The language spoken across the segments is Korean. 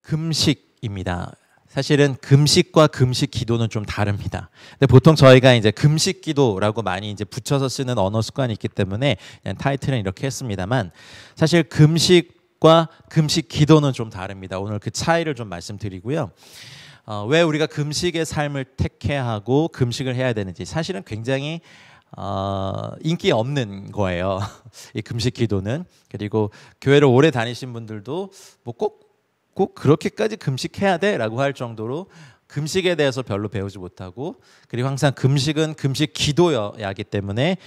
금식입니다. 사실은 금식과 금식 기도는 좀 다릅니다. 근데 보통 저희가 이제 금식 기도라고 많이 이제 붙여서 쓰는 언어 습관이 있기 때문에 그냥 타이틀은 이렇게 했습니다만, 사실 금식과 금식 기도는 좀 다릅니다. 오늘 그 차이를 좀 말씀드리고요. 왜 우리가 금식의 삶을 택해하고 금식을 해야 되는지, 사실은 굉장히 인기 없는 거예요. 이 금식 기도는. 그리고 교회를 오래 다니신 분들도 뭐 꼭 그렇게까지 금식해야 돼라고 할 정도로 금식에 대해서 별로 배우지 못하고, 그리고 항상 금식은 금식 기도여야하기 때문에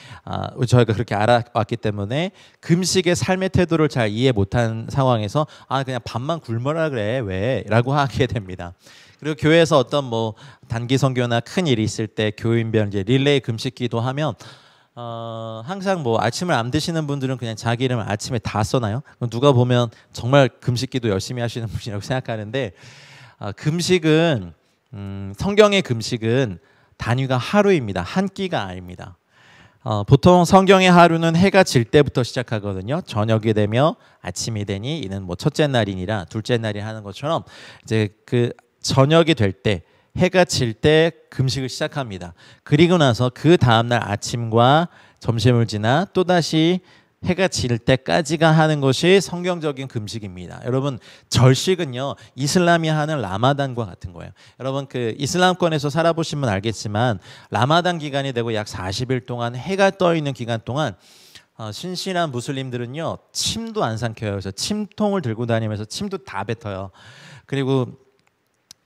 저희가 그렇게 알아왔기 때문에 금식의 삶의 태도를 잘 이해 못한 상황에서 그냥 밥만 굶어라 그래 왜? 라고 하게 됩니다. 그리고 교회에서 어떤 뭐 단기 선교나 큰 일이 있을 때 교인별 이제 릴레이 금식 기도하면 항상 뭐 아침을 안 드시는 분들은 그냥 자기 이름을 아침에 다 써놔요. 누가 보면 정말 금식기도 열심히 하시는 분이라고 생각하는데, 금식은 성경의 금식은 단위가 하루입니다. 한 끼가 아닙니다. 보통 성경의 하루는 해가 질 때부터 시작하거든요. 저녁이 되며 아침이 되니 이는 뭐 첫째 날이니라 둘째 날이 하는 것처럼 이제 그 저녁이 될 때, 해가 질 때 금식을 시작합니다. 그리고 나서 그 다음날 아침과 점심을 지나 또다시 해가 질 때까지가 하는 것이 성경적인 금식입니다. 여러분, 절식은요 이슬람이 하는 라마단과 같은 거예요. 여러분, 그 이슬람권에서 살아보시면 알겠지만 라마단 기간이 되고 약 40일 동안 해가 떠 있는 기간 동안 신실한 무슬림들은요 침도 안 삼켜요. 그래서 침통을 들고 다니면서 침도 다 뱉어요. 그리고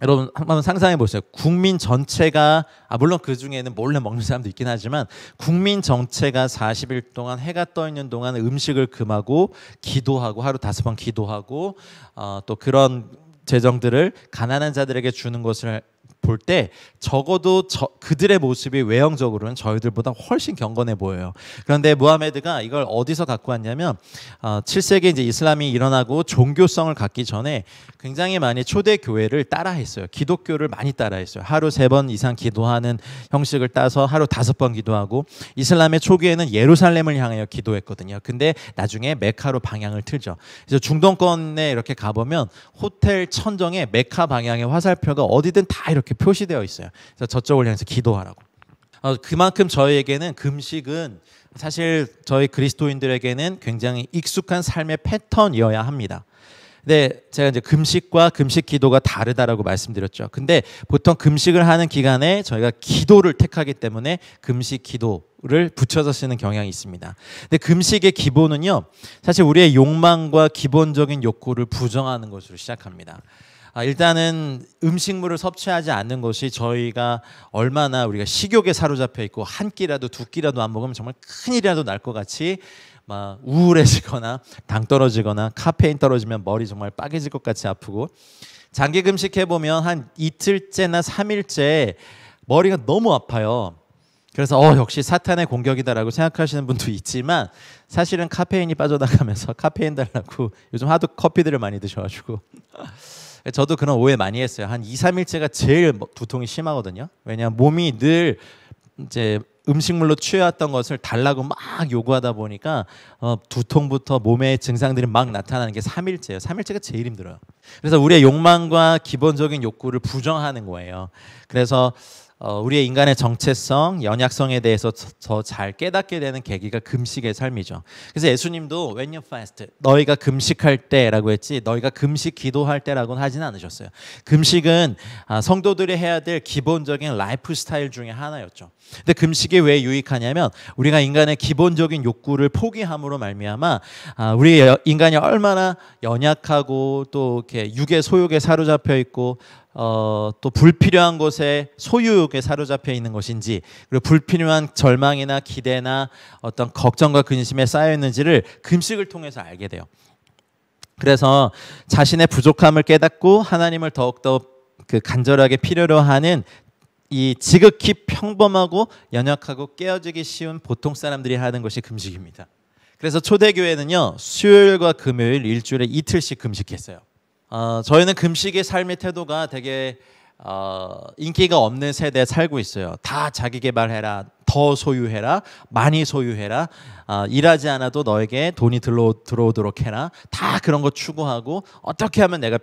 여러분 한번 상상해 보세요. 국민 전체가 물론 그 중에는 몰래 먹는 사람도 있긴 하지만 국민 전체가 40일 동안 해가 떠 있는 동안 음식을 금하고 기도하고 하루 5번 기도하고 또 그런 재정들을 가난한 자들에게 주는 것을 볼 때 적어도 그들의 모습이 외형적으로는 저희들보다 훨씬 경건해 보여요. 그런데 무하메드가 이걸 어디서 갖고 왔냐면 7세기 이제 이슬람이 일어나고 종교성을 갖기 전에 굉장히 많이 초대 교회를 따라했어요. 기독교를 많이 따라했어요. 하루 3번 이상 기도하는 형식을 따서 하루 5번 기도하고, 이슬람의 초기에는 예루살렘을 향하여 기도했거든요. 근데 나중에 메카로 방향을 틀죠. 그래서 중동권에 이렇게 가보면 호텔 천정에 메카 방향의 화살표가 어디든 다 이렇게 표시되어 있어요. 그래서 저쪽을 향해서 기도하라고. 그만큼 저희에게는 금식은 사실 저희 그리스도인들에게는 굉장히 익숙한 삶의 패턴이어야 합니다. 근데 제가 이제 금식과 금식 기도가 다르다라고 말씀드렸죠. 근데 보통 금식을 하는 기간에 저희가 기도를 택하기 때문에 금식 기도를 붙여서 쓰는 경향이 있습니다. 근데 금식의 기본은요, 사실 우리의 욕망과 기본적인 욕구를 부정하는 것으로 시작합니다. 일단은 음식물을 섭취하지 않는 것이 저희가 얼마나 우리가 식욕에 사로잡혀 있고 한 끼라도 두 끼라도 안 먹으면 정말 큰일이라도 날 것 같이 막 우울해지거나 당 떨어지거나 카페인 떨어지면 머리 정말 빠개질 것 같이 아프고, 장기 금식해 보면 한 이틀째나 3일째 머리가 너무 아파요. 그래서 역시 사탄의 공격이다라고 생각하시는 분도 있지만 사실은 카페인이 빠져나가면서 카페인 달라고 요즘 하도 커피들을 많이 드셔가지고 저도 그런 오해 많이 했어요. 한 2, 3일째가 제일 두통이 심하거든요. 왜냐하면 몸이 늘 이제 음식물로 취해왔던 것을 달라고 막 요구하다 보니까 두통부터 몸의 증상들이 막 나타나는 게 3일째예요. 3일째가 제일 힘들어요. 그래서 우리의 욕망과 기본적인 욕구를 부정하는 거예요. 그래서 우리의 인간의 정체성, 연약성에 대해서 더 잘 깨닫게 되는 계기가 금식의 삶이죠. 그래서 예수님도 when you fast, 너희가 금식할 때라고 했지 너희가 금식 기도할 때라고는 하지는 않으셨어요. 금식은 성도들이 해야 될 기본적인 라이프 스타일 중에 하나였죠. 근데 금식이 왜 유익하냐면 우리가 인간의 기본적인 욕구를 포기함으로 말미암아 우리 인간이 얼마나 연약하고 또 이렇게 육의 소욕에 사로잡혀 있고 또 불필요한 것에 소유욕에 사로잡혀 있는 것인지, 그리고 불필요한 절망이나 기대나 어떤 걱정과 근심에 쌓여 있는지를 금식을 통해서 알게 돼요. 그래서 자신의 부족함을 깨닫고 하나님을 더욱더 간절하게 필요로 하는 이 지극히 평범하고 연약하고 깨어지기 쉬운 보통 사람들이 하는 것이 금식입니다. 그래서 초대교회는요 수요일과 금요일 일주일에 이틀씩 금식했어요. 저희는 금식의 삶의 태도가 되게 인기가 없는 세대에 살고 있어요. 다 자기 개발해라, 더 더 소유해라, 많이 소유해라, 일하지 않아도 너에게 돈이 들어오도록 해라. 다 그런 거 추구하고 어떻게 하면 내가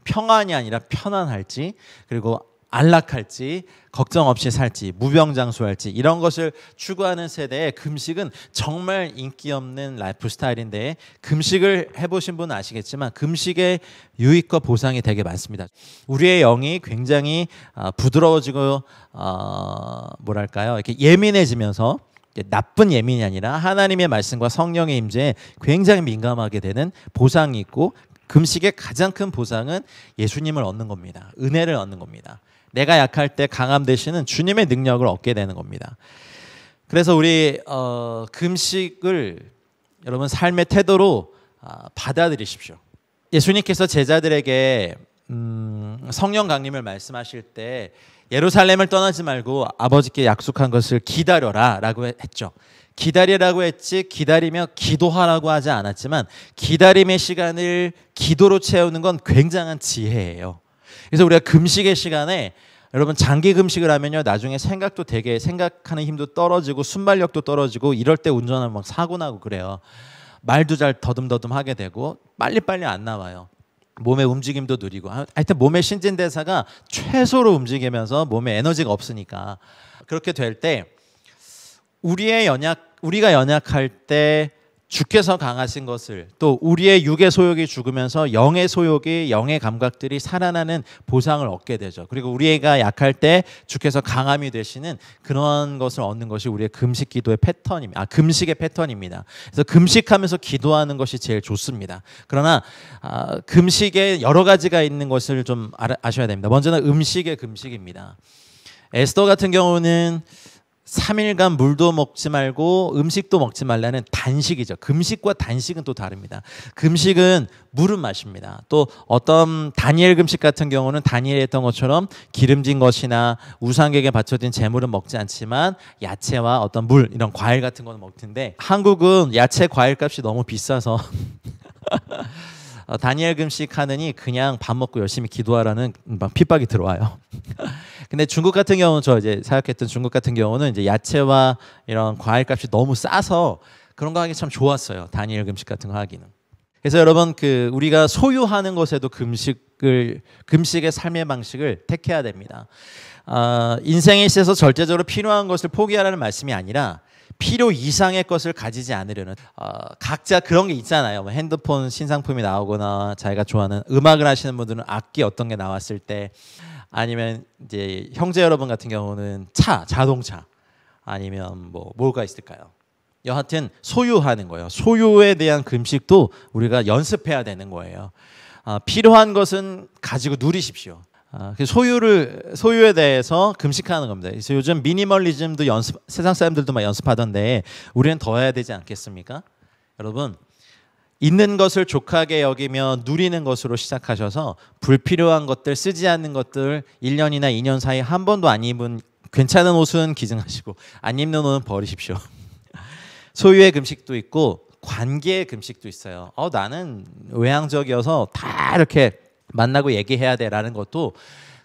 평안이 아니라 편안할지, 그리고 안락할지, 걱정 없이 살지, 무병장수할지, 이런 것을 추구하는 세대의 금식은 정말 인기 없는 라이프 스타일인데, 금식을 해보신 분은 아시겠지만 금식의 유익과 보상이 되게 많습니다. 우리의 영이 굉장히 부드러워지고 뭐랄까요, 이렇게 예민해지면서, 나쁜 예민이 아니라 하나님의 말씀과 성령의 임재에 굉장히 민감하게 되는 보상이 있고, 금식의 가장 큰 보상은 예수님을 얻는 겁니다. 은혜를 얻는 겁니다. 내가 약할 때 강함 되시는 주님의 능력을 얻게 되는 겁니다. 그래서 우리 금식을 여러분 삶의 태도로 받아들이십시오. 예수님께서 제자들에게 성령 강림을 말씀하실 때 예루살렘을 떠나지 말고 아버지께 약속한 것을 기다려라 라고 했죠. 기다리라고 했지, 기다리며 기도하라고 하지 않았지만, 기다림의 시간을 기도로 채우는 건 굉장한 지혜예요. 그래서 우리가 금식의 시간에, 여러분 장기 금식을 하면요, 나중에 생각도 되게, 생각하는 힘도 떨어지고 순발력도 떨어지고, 이럴 때 운전하면 막 사고 나고 그래요. 말도 잘 더듬더듬 하게 되고 빨리빨리 안 나와요. 몸의 움직임도 느리고, 하여튼 몸의 신진대사가 최소로 움직이면서 몸에 에너지가 없으니까, 그렇게 될 때 우리가 연약할 때 주께서 강하신 것을, 또 우리의 육의 소욕이 죽으면서 영의 소욕이, 영의 감각들이 살아나는 보상을 얻게 되죠. 그리고 우리가 약할 때 주께서 강함이 되시는 그런 것을 얻는 것이 우리의 금식 기도의 패턴입니다. 금식의 패턴입니다. 그래서 금식하면서 기도하는 것이 제일 좋습니다. 그러나 금식에 여러 가지가 있는 것을 좀 아셔야 됩니다. 먼저는 음식의 금식입니다. 에스더 같은 경우는 3일간 물도 먹지 말고 음식도 먹지 말라는 단식이죠. 금식과 단식은 또 다릅니다. 금식은 물은 마십니다. 또 어떤 다니엘 금식 같은 경우는 다니엘이 했던 것처럼 기름진 것이나 우상에게 바쳐진 제물은 먹지 않지만 야채와 어떤 물, 이런 과일 같은 거는 먹는데, 한국은 야채 과일 값이 너무 비싸서 다니엘 금식 하느니 그냥 밥 먹고 열심히 기도하라는 막 핍박이 들어와요. 근데 중국 같은 경우는, 저 이제 사역했던 중국 같은 경우는 이제 야채와 이런 과일 값이 너무 싸서 그런 거 하기 참 좋았어요. 다니엘 금식 같은 거 하기는. 그래서 여러분, 우리가 소유하는 것에도 금식의 삶의 방식을 택해야 됩니다. 인생에 있어서 절대적으로 필요한 것을 포기하라는 말씀이 아니라 필요 이상의 것을 가지지 않으려는, 각자 그런 게 있잖아요. 핸드폰 신상품이 나오거나, 자기가 좋아하는 음악을 하시는 분들은 악기 어떤 게 나왔을 때, 아니면 이제 형제 여러분 같은 경우는 자동차, 아니면 뭐가 있을까요? 여하튼 소유하는 거예요. 소유에 대한 금식도 우리가 연습해야 되는 거예요. 필요한 것은 가지고 누리십시오. 소유에 대해서 금식하는 겁니다. 그래서 요즘 미니멀리즘도 세상 사람들도 막 연습하던데, 우리는 더 해야 되지 않겠습니까? 여러분, 있는 것을 족하게 여기며 누리는 것으로 시작하셔서 불필요한 것들, 쓰지 않는 것들 1년이나 2년 사이에 한 번도 안 입은 괜찮은 옷은 기증하시고 안 입는 옷은 버리십시오. 소유의 금식도 있고 관계의 금식도 있어요. 나는 외향적이어서 다 이렇게 만나고 얘기해야 돼라는 것도,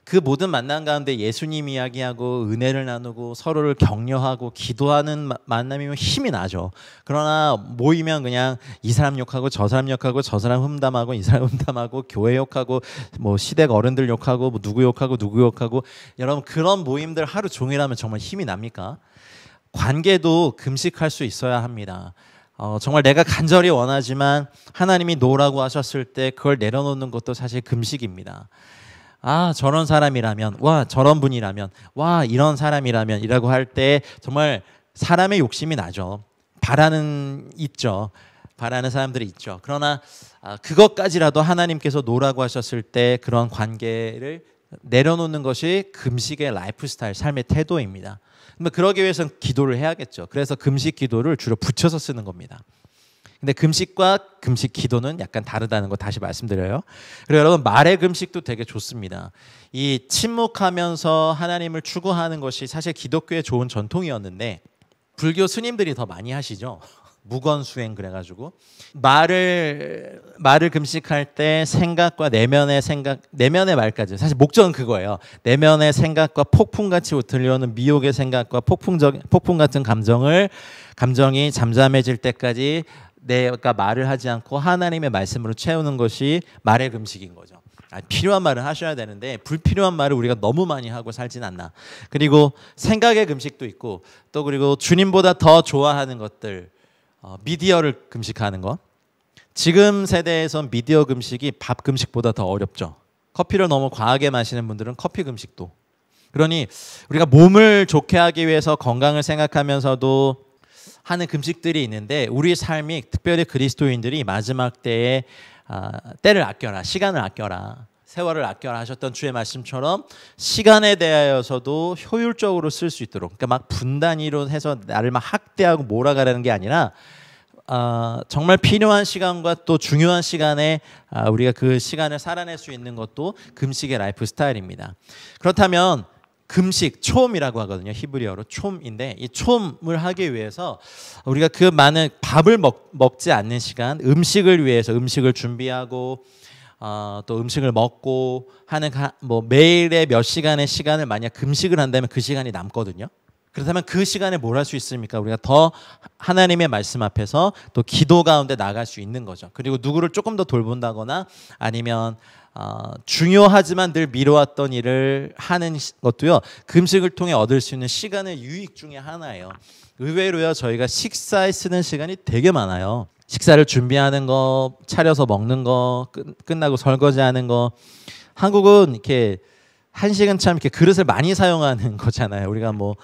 그 모든 만남 가운데 예수님 이야기하고 은혜를 나누고 서로를 격려하고 기도하는 만남이면 힘이 나죠. 그러나 모이면 그냥 이 사람 욕하고 저 사람 욕하고 저 사람 흠담하고 이 사람 흠담하고 교회 욕하고 시댁 어른들 욕하고 누구 욕하고, 여러분 그런 모임들 하루 종일 하면 정말 힘이 납니까? 관계도 금식할 수 있어야 합니다. 정말 내가 간절히 원하지만 하나님이 노라고 하셨을 때 그걸 내려놓는 것도 사실 금식입니다. 저런 사람이라면, 저런 분이라면, 이런 사람이라면 이라고 할 때 정말 사람의 욕심이 나죠. 있죠. 바라는 사람들이 있죠. 그러나 그것까지라도 하나님께서 노라고 하셨을 때 그런 관계를 내려놓는 것이 금식의 라이프 스타일, 삶의 태도입니다. 그러기 위해서는 기도를 해야겠죠. 그래서 금식 기도를 주로 붙여서 쓰는 겁니다. 근데 금식과 금식 기도는 약간 다르다는 거 다시 말씀드려요. 그리고 여러분, 말의 금식도 되게 좋습니다. 이 침묵하면서 하나님을 추구하는 것이 사실 기독교의 좋은 전통이었는데, 불교 스님들이 더 많이 하시죠. 무건수행 그래가지고 말을 금식할 때 생각과 내면의 말까지 사실 목적은 그거예요. 내면의 생각과 폭풍같이 들려오는 미혹의 생각과 폭풍 같은 감정이 잠잠해질 때까지 내가 말을 하지 않고 하나님의 말씀으로 채우는 것이 말의 금식인 거죠. 필요한 말은 하셔야 되는데 불필요한 말을 우리가 너무 많이 하고 살진 않나. 그리고 생각의 금식도 있고 또 그리고 주님보다 더 좋아하는 것들, 미디어를 금식하는 것. 지금 세대에선 미디어 금식이 밥 금식보다 더 어렵죠. 커피를 너무 과하게 마시는 분들은 커피 금식도. 그러니 우리가 몸을 좋게 하기 위해서 건강을 생각하면서도 하는 금식들이 있는데 우리 삶이 특별히 그리스도인들이 마지막 때에 때를 아껴라, 시간을 아껴라, 세월을 아껴라 하셨던 주의 말씀처럼 시간에 대하여서도 효율적으로 쓸 수 있도록, 그러니까 막 분단위로 해서 나를 막 학대하고 몰아가라는 게 아니라 정말 필요한 시간과 또 중요한 시간에 우리가 그 시간을 살아낼 수 있는 것도 금식의 라이프 스타일입니다. 그렇다면 금식, 촘이라고 하거든요. 히브리어로 촘인데 이 촘을 하기 위해서 우리가 그 많은 밥을 먹지 않는 시간, 음식을 위해서 음식을 준비하고 또 음식을 먹고 하는 뭐 매일의 몇 시간의 시간을 만약 금식을 한다면 그 시간이 남거든요. 그렇다면 그 시간에 뭘 할 수 있습니까? 우리가 더 하나님의 말씀 앞에서 또 기도 가운데 나갈 수 있는 거죠. 그리고 누구를 조금 더 돌본다거나 아니면 중요하지만 늘 미뤄왔던 일을 하는 것도요, 금식을 통해 얻을 수 있는 시간의 유익 중에 하나예요. 의외로요, 저희가 식사에 쓰는 시간이 되게 많아요. 식사를 준비하는 거, 차려서 먹는 거, 끝나고 설거지하는 거. 한국은 이렇게 한식은 참 이렇게 그릇을 많이 사용하는 거잖아요. 우리가 뭐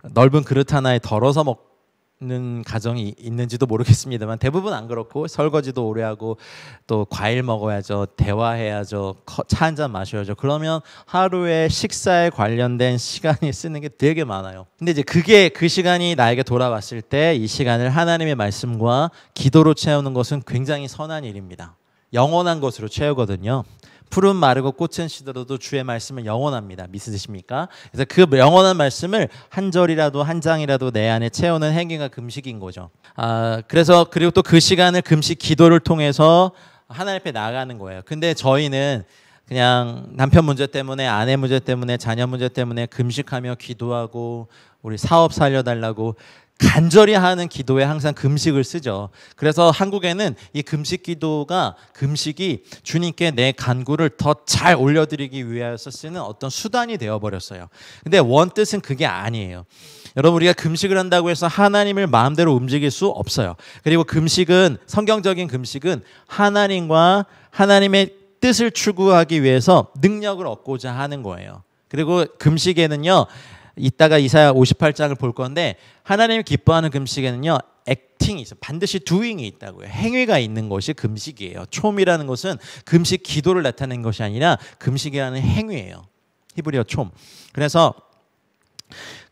넓은 그릇 하나에 덜어서 먹는 가정이 있는지도 모르겠습니다만 대부분 안 그렇고 설거지도 오래 하고 또 과일 먹어야죠, 대화해야죠, 차 한 잔 마셔야죠. 그러면 하루에 식사에 관련된 시간이 쓰는 게 되게 많아요. 근데 이제 그게 그 시간이 나에게 돌아왔을 때 이 시간을 하나님의 말씀과 기도로 채우는 것은 굉장히 선한 일입니다. 영원한 것으로 채우거든요. 푸른 마르고 꽃은 시들어도 주의 말씀은 영원합니다. 믿으십니까? 그래서 그 영원한 말씀을 한 절이라도 한 장이라도 내 안에 채우는 행위가 금식인 거죠. 그래서 그리고 또 그 시간을 금식 기도를 통해서 하나님 앞에 나아가는 거예요. 근데 저희는 그냥 남편 문제 때문에, 아내 문제 때문에, 자녀 문제 때문에 금식하며 기도하고 우리 사업 살려달라고 간절히 하는 기도에 항상 금식을 쓰죠. 그래서 한국에는 이 금식이 주님께 내 간구를 더 잘 올려드리기 위해서 쓰는 어떤 수단이 되어버렸어요. 근데 원뜻은 그게 아니에요. 여러분, 우리가 금식을 한다고 해서 하나님을 마음대로 움직일 수 없어요. 그리고 성경적인 금식은 하나님과 하나님의 뜻을 추구하기 위해서 능력을 얻고자 하는 거예요. 그리고 금식에는요, 이따가 이사야 58장을 볼 건데 하나님이 기뻐하는 금식에는요, 액팅이 있어요. 반드시 doing이 있다고요. 행위가 있는 것이 금식이에요. 촘이라는 것은 금식 기도를 나타내는 것이 아니라 금식이라는 행위예요. 히브리어 촘. 그래서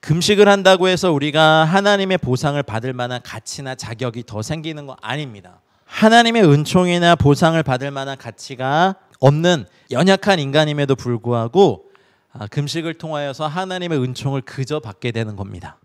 금식을 한다고 해서 우리가 하나님의 보상을 받을 만한 가치나 자격이 더 생기는 거 아닙니다. 하나님의 은총이나 보상을 받을 만한 가치가 없는 연약한 인간임에도 불구하고 금식을 통하여서 하나님의 은총을 그저 받게 되는 겁니다.